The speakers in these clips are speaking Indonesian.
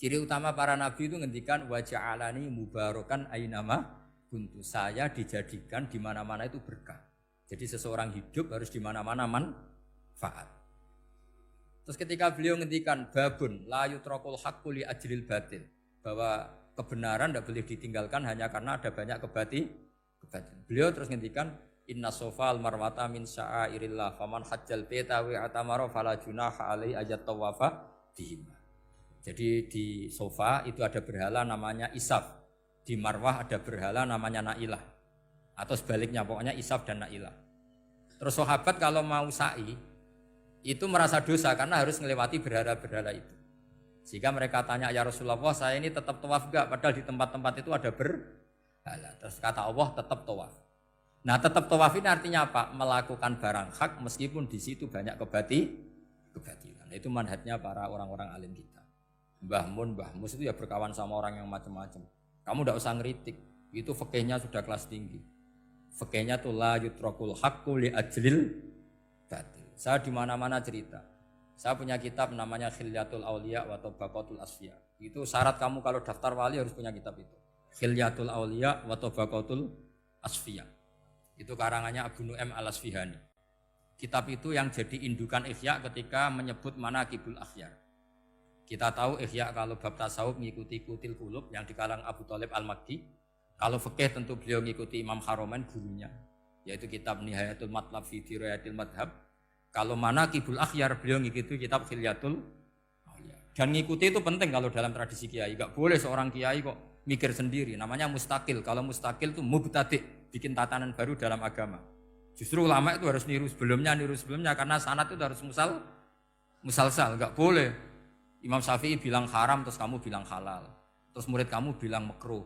Ciri utama para nabi itu ngendikan wa ja'alani mubarakan ainama kuntu. Saya dijadikan di mana-mana itu berkah. Jadi seseorang hidup harus di mana-mana manfaat. Terus ketika beliau ngendikan babun la yutrakul haqqu li ajril batil, bahwa kebenaran tidak boleh ditinggalkan hanya karena ada banyak kebatilan. Beliau terus ngendikan inna sofal marwata min sya'airillah faman hajjal baita wa atamara fala junaha alaihi ayat tawafa bihim. Jadi di sofa itu ada berhala namanya Isaf, di Marwah ada berhala namanya Nailah, atau sebaliknya pokoknya Isaf dan Nailah. Terus sahabat kalau mau sa'i itu merasa dosa karena harus melewati berhala-berhala itu. Sehingga mereka tanya, ya Rasulullah, saya ini tetap tawaf enggak? Padahal di tempat-tempat itu ada berhala. Terus kata Allah, tetap tawaf. Nah, tetap tawaf ini artinya apa? Melakukan barang hak meskipun di situ banyak kebatilan. Itu manhajnya para orang-orang alim kita. Mbah Mun, Mbah Mus itu ya berkawan sama orang yang macam-macam. Kamu tidak usah ngeritik. Itu fikihnya sudah kelas tinggi. Fikihnya tuh la yutrakul haqqu li ajlil batil. Saya di mana-mana cerita. Saya punya kitab namanya Khilyatul Auliya wa Tabaqatul Asfiya. Itu syarat kamu kalau daftar wali harus punya kitab itu. Khilyatul Auliya wa Tabaqatul Asfiya. Itu karangannya Abu Nu'aim Al-Asfihani. Kitab itu yang jadi indukan Ihya ketika menyebut manaqibul akhyar. Kita tahu Ihya kalau bab tasawuf mengikuti Kutil Qulub yang di kalangan Abu Thalib Al-Makki. Kalau fikih tentu beliau mengikuti Imam Haromen gurunya, yaitu kitab Nihayatul Matlab fi Dirayatil Madhab. Kalau manaqibul akhyar beliau mengikuti kitab Khilyatul Auliya. Dan ngikuti itu penting kalau dalam tradisi kiai. Enggak boleh seorang kiai kok mikir sendiri, namanya mustaqil. Kalau mustaqil itu mubtadi', bikin tatanan baru dalam agama. Justru ulama itu harus niru sebelumnya karena sanad itu harus musalsal, enggak boleh. Imam Syafi'i bilang haram terus kamu bilang halal. Terus murid kamu bilang makruh.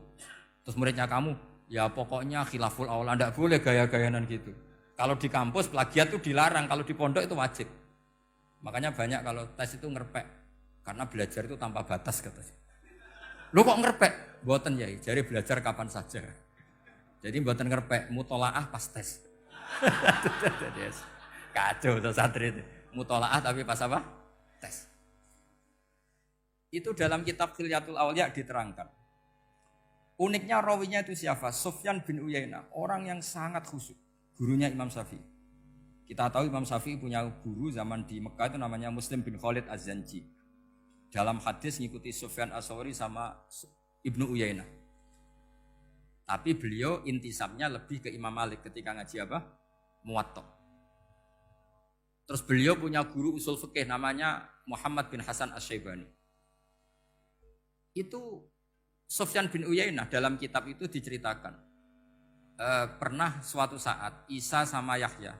Terus muridnya kamu, ya pokoknya khilaful aula, enggak boleh gaya-gayanan gitu. Kalau di kampus plagiat itu dilarang, kalau di pondok itu wajib. Makanya banyak kalau tes itu ngerpek, karena belajar itu tanpa batas katanya. Lo kok ngerpek? Mboten ya, jari belajar kapan saja. Jadi mboten ngerpek, mutolaah pas tes. Kacau tuh santri itu. Mutolaah tapi pas apa? Tes. Itu dalam kitab Khilyatul Auliya diterangkan. Uniknya rawinya itu siapa? Sufyan bin Uyainah, orang yang sangat khusyuk. Gurunya Imam Syafi'i. Kita tahu Imam Syafi'i punya guru zaman di Mekah itu namanya Muslim bin Khalid Az-Zanji. Dalam hadis ngikuti Sufyan As-Sawri sama Ibnu Uyainah. Tapi beliau intisabnya lebih ke Imam Malik ketika ngaji apa? Muwatta. Terus beliau punya guru usul fikih namanya Muhammad bin Hasan Asy-Syaibani. Itu Sufyan bin Uyainah dalam kitab itu diceritakan. Pernah suatu saat Isa sama Yahya.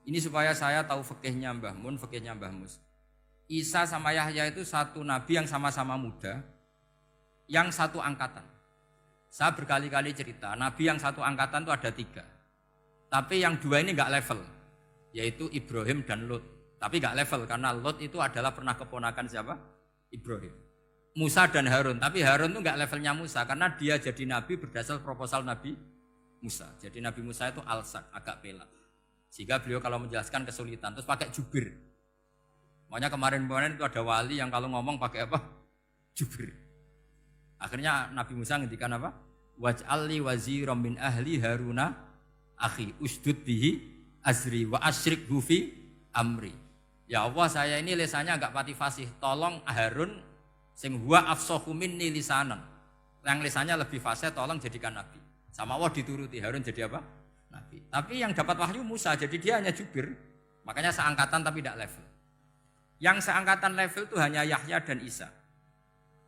Ini supaya saya tahu fikihnya Mbah Mun, fikihnya Mbah Mus. Isa sama Yahya itu satu nabi yang sama-sama muda, yang satu angkatan. Saya berkali-kali cerita, nabi yang satu angkatan itu ada 3. Tapi yang 2 ini enggak level, yaitu Ibrahim dan Lut. Tapi enggak level karena Lut itu adalah pernah keponakan siapa? Ibrahim. Musa dan Harun, tapi Harun itu enggak levelnya Musa karena dia jadi nabi berdasar proposal Nabi Musa. Jadi Nabi Musa itu alsak, agak pelak. Sehingga beliau kalau menjelaskan kesulitan, terus pakai jubir. Makanya kemarin-kemarin itu ada wali yang kalau ngomong pakai apa? Jubir. Akhirnya Nabi Musa ngendikan apa? Waj'alli waziran min ahli Haruna akhi usdud bihi azri wa asyrikhu fi amri. Ya Allah, saya ini lisannya agak pati fasih. Tolong Harun sing huwa afsahu minni lisanan. Yang lisannya lebih fasih tolong jadikan nabi. Sama Allah dituruti, Harun jadi apa? Nabi. Tapi yang dapat wahyu Musa, jadi dia hanya jubir. Makanya seangkatan tapi tidak level. Yang seangkatan level itu hanya Yahya dan Isa.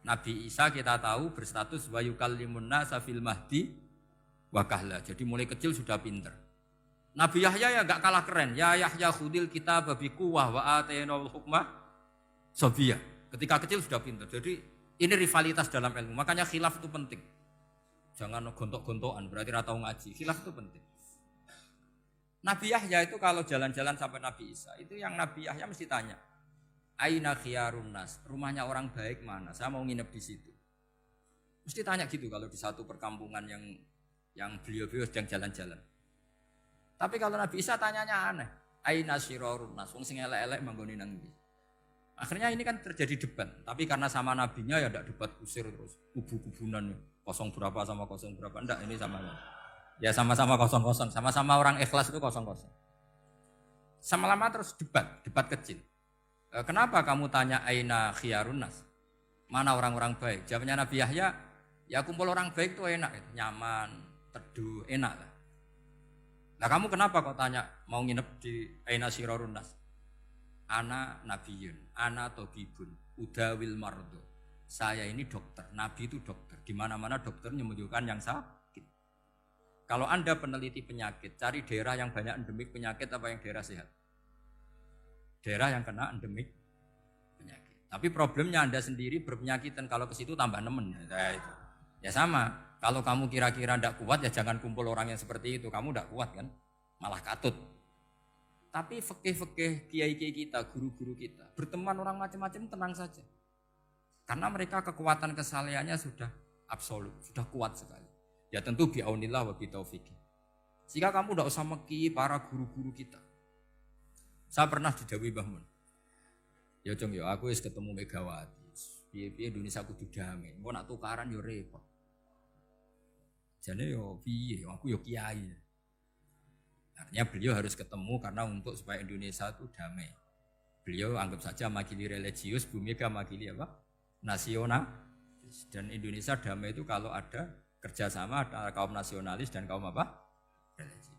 Nabi Isa kita tahu berstatus wa yukallimun nasa fil mahdi wa kahla. Jadi mulai kecil sudah pinter. Nabi Yahya ya enggak kalah keren. Ya Yahya khudil kitab bi quwwah wa atainal hukma sabiyah. Ketika kecil sudah pinter. Jadi ini rivalitas dalam ilmu. Makanya khilaf itu penting. Jangan gontok-gontokan, berarti ratau ngaji. Khilaf itu penting. Nabi Yahya itu kalau jalan-jalan sampai Nabi Isa, itu yang Nabi Yahya mesti tanya, Aina khiyarun nas, rumahnya orang baik mana? Saya mau nginep di situ. Mesti tanya gitu kalau di satu perkampungan yang beliau-beliau sedang jalan-jalan. Tapi kalau Nabi Isa tanyanya aneh, Aina syirarun nas, wong sing elek-elek manggone nang ndi? Akhirnya ini kan terjadi debat, tapi karena sama nabinya ya tidak debat kusir terus kubu-kubunan kosong berapa sama kosong berapa, enggak, ini sama ya sama-sama kosong-kosong, sama-sama orang ikhlas itu kosong-kosong. Sama lama terus debat kecil. Kenapa kamu tanya aina khiyarun nas? Mana orang-orang baik? Jawabnya Nabi Yahya, ya kumpul orang baik itu enak, nyaman, teduh, enak lah. Nah kamu kenapa kok tanya mau nginep di aina sirarun nas? Ana nabiyun, ana tobibun, udawil mardo. Saya ini dokter, nabi itu dokter. Di mana-mana dokter menyembuhkan yang sakit. Kalau Anda peneliti penyakit, cari daerah yang banyak endemik penyakit apa yang daerah sehat? Daerah yang kena endemik penyakit. Tapi problemnya Anda sendiri berpenyakit dan kalau ke situ tambah nemen. Ya sama, kalau kamu kira-kira tidak kuat ya jangan kumpul orang yang seperti itu. Kamu tidak kuat kan, malah katut. Tapi fikih-fikih kiai-kiai kita, guru-guru kita, berteman orang macam-macam tenang saja. Karena mereka kekuatan kesalehannya sudah absolut, sudah kuat sekali. Ya tentu bi'aunillah wa bitaufiqih. Sehingga kamu tidak usah meki para guru-guru kita. Saya pernah didhawuhi Mbah Mun. Ya Jong ya aku wis ketemu Megawati. Piye-piye Indonesia kudu damai. Engko nak tukaran yo repot. Jane yo piye aku yo kiai. Artinya beliau harus ketemu karena untuk supaya Indonesia itu damai. Beliau anggap saja makili religius, Bu Mega makili apa? Nasional. Dan Indonesia damai itu kalau ada kerjasama antara kaum nasionalis dan kaum apa? Religius.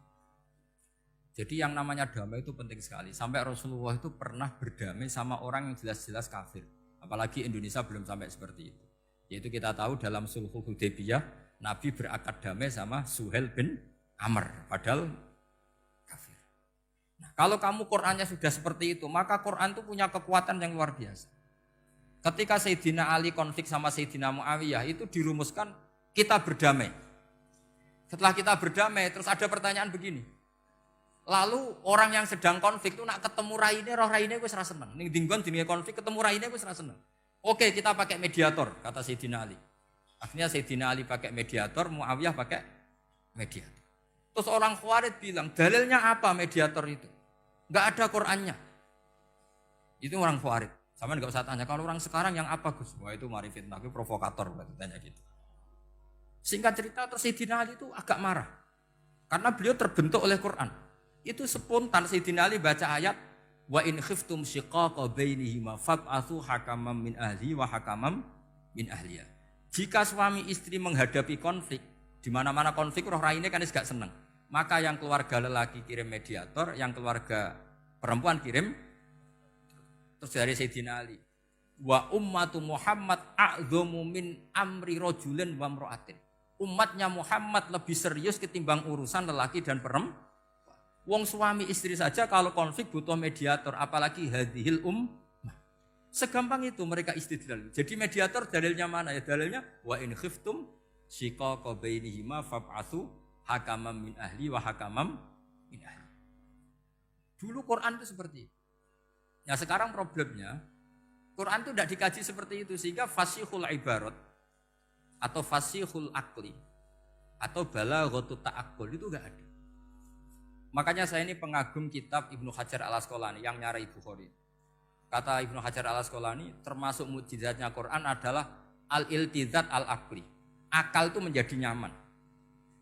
Jadi yang namanya damai itu penting sekali. Sampai Rasulullah itu pernah berdamai sama orang yang jelas-jelas kafir. Apalagi Indonesia belum sampai seperti itu. Yaitu kita tahu dalam Sulhul Hudaybiyah, Nabi berakad damai sama Suhail bin Amr. Padahal kafir. Nah, kalau kamu Qur'annya sudah seperti itu, maka Qur'an itu punya kekuatan yang luar biasa. Ketika Sayyidina Ali konflik sama Sayyidina Muawiyah, itu dirumuskan kita berdamai. Setelah kita berdamai, terus ada pertanyaan begini. Lalu orang yang sedang konflik itu nak ketemu raine, roh raine wis ra seneng. Ning dinggon jenenge konflik ketemu raine wis ra seneng. Oke, kita pakai mediator, kata Sayyidina Ali. Akhirnya Sayyidina Ali pakai mediator, Muawiyah pakai mediator. Terus orang Khawarij bilang, dalilnya apa mediator itu? Enggak ada Qur'annya. Itu orang Khawarij. Sama enggak usah tanya, kalau orang sekarang yang apa Gus? Wah itu mari fitnah, itu provokator berarti tanya gitu. Singkat cerita terus Sayyidina Ali itu agak marah. Karena beliau terbentuk oleh Quran. Itu spontan Sayyidina Ali baca ayat wa in khiftum shiqaqa bainihima fab'atsu hakaman min ahli wa hakaman min ahliya. Jika suami istri menghadapi konflik, di mana-mana konflik roh raine kan gak seneng. Maka yang keluarga lelaki kirim mediator, yang keluarga perempuan kirim. Terus dari Sayyidina Ali, wa ummatu Muhammad a'dhamu min amri rajulin wa imra'atin. Umatnya Muhammad lebih serius ketimbang urusan lelaki dan perempuan. Wong suami istri saja kalau konflik butuh mediator, apalagi hadhil ummah. Segampang itu mereka istidlal. Jadi mediator dalilnya mana ya? Dalilnya wa in khiftum shiqaqa bainihima fab'atsu hakaman min ahli wa hakaman min ahli. Dulu Quran itu seperti itu. Nah sekarang problemnya Quran itu tidak dikaji seperti itu sehingga fasihul ibarat atau fasihul akli atau balaghatut ta'aqqul itu enggak ada. Makanya saya ini pengagum kitab Ibnu Hajar al-Asqalani yang nyari Bukhari. Kata Ibnu Hajar al-Asqalani termasuk mukjizatnya Quran adalah al-iltizat al-aqli. Akal itu menjadi nyaman.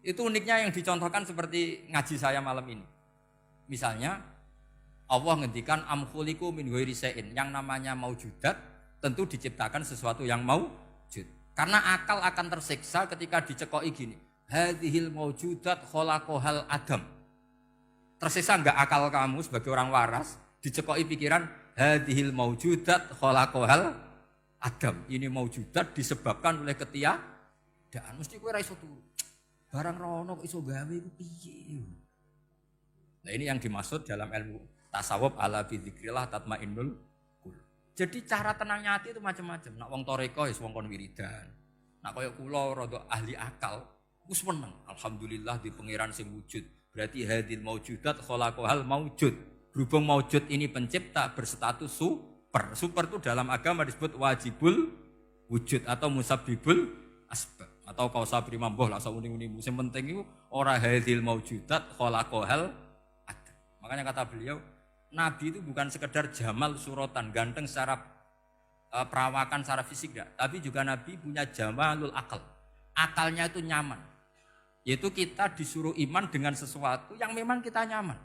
Itu uniknya yang dicontohkan seperti ngaji saya malam ini. Misalnya Allah ngendikan am khuliqu min ghairi syai'in. Yang namanya maujudat tentu diciptakan sesuatu yang maujud. Karena akal akan tersiksa ketika dicekoki gini. Hadhil maujudat khalaqahal adam. Tersiksa enggak akal kamu sebagai orang waras dicekoki pikiran hadhil maujudat khalaqahal adam. Ini maujudat disebabkan oleh ketiadaan. Mesti kowe ra iso turu. Barang rono kok iso gawe iku piye? Nah ini yang dimaksud dalam ilmu tasawuf ala bi dzikrillah tatmainnul qulub. Jadi cara tenangnya hati itu macam-macam. Nak wong toreko ya wong kon wiridan. Nak koyo kula rada ahli akal, wis meneng. Alhamdulillah di pangeran sing wujud. Berarti hadil maujudat khalaqahal maujud. Berhubung maujud ini pencipta berstatus super. Super itu dalam agama disebut wajibul wujud atau musabbibul asbab atau kausa primamboh lah sauni-uni. Sing penting itu ora hadil maujudat khalaqahal adam. Makanya kata beliau Nabi itu bukan sekedar jamal suratan, ganteng secara perawakan, secara fisik enggak. Tapi juga Nabi punya jamalul akal. Akalnya itu nyaman. Yaitu kita disuruh iman dengan sesuatu yang memang kita nyaman.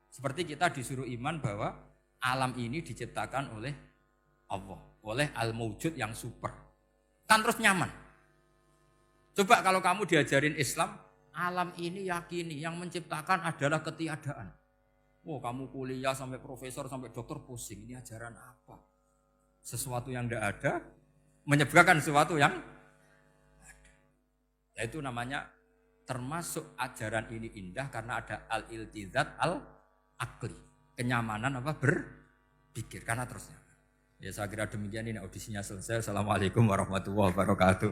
Seperti kita disuruh iman bahwa alam ini diciptakan oleh Allah, oleh al-mawjud yang super. Kan terus nyaman. Coba kalau kamu diajarin Islam, alam ini yakini yang menciptakan adalah ketiadaan. Oh, kamu kuliah sampai profesor, sampai dokter pusing. Ini ajaran apa? Sesuatu yang tidak ada menyebabkan sesuatu yang ada. Itu namanya termasuk ajaran ini indah karena ada al-iltizat al-akli. Kenyamanan apa? Berpikir. Karena terusnya. Ya saya kira demikian, ini audisinya selesai. Assalamualaikum warahmatullahi wabarakatuh.